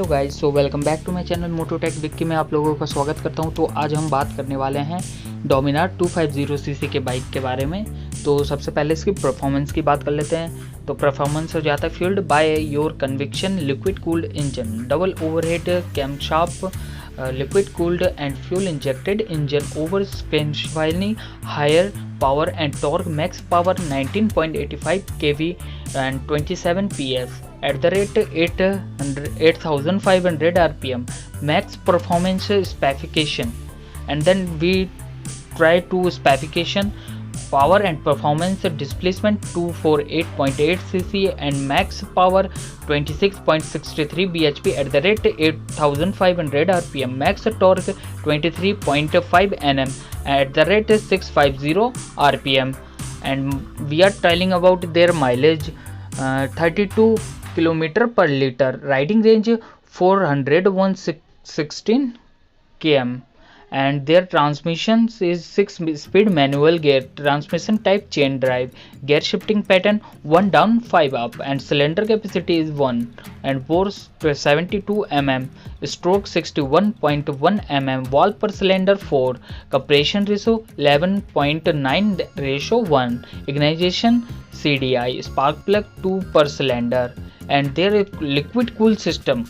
Guys, so welcome back to my channel Mototech Vicky में आप लोगों का स्वागत करता हूं। तो आज हम बात करने वाले हैं डोमिनार 250cc के बाइक के बारे में। तो सबसे पहले इसकी परफॉर्मेंस की बात कर लेते हैं। तो परफॉर्मेंस हो जाता है fuelled by your conviction liquid cooled engine, double overhead camshaft, liquid cooled and fuel injected engine over specifically higher power and torque, max power 19.85 kV and 27 PS at the rate 8500 rpm, max performance specification. And then we try to specification power and performance displacement 248.8 cc and max power 26.63 bhp at the rate 8500 rpm, max torque 23.5 nm at the rate 650 rpm. And we are telling about their mileage 32 km per liter, riding range 416 km, and their transmissions is 6-speed manual gear transmission type chain drive, gear shifting pattern 1 down 5 up, and cylinder capacity is 1 and bore 72 mm, stroke 61.1 mm, valve per cylinder 4, compression ratio 11.9 ratio 1, ignition CDI, spark plug 2 per cylinder, and their liquid cool system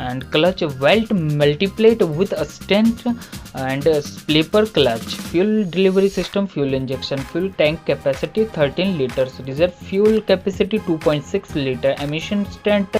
and clutch welt multiplate with a stent and a splitter clutch, fuel delivery system, fuel injection, fuel tank capacity 13 liters, reserve fuel capacity 2.6 liter, emission stent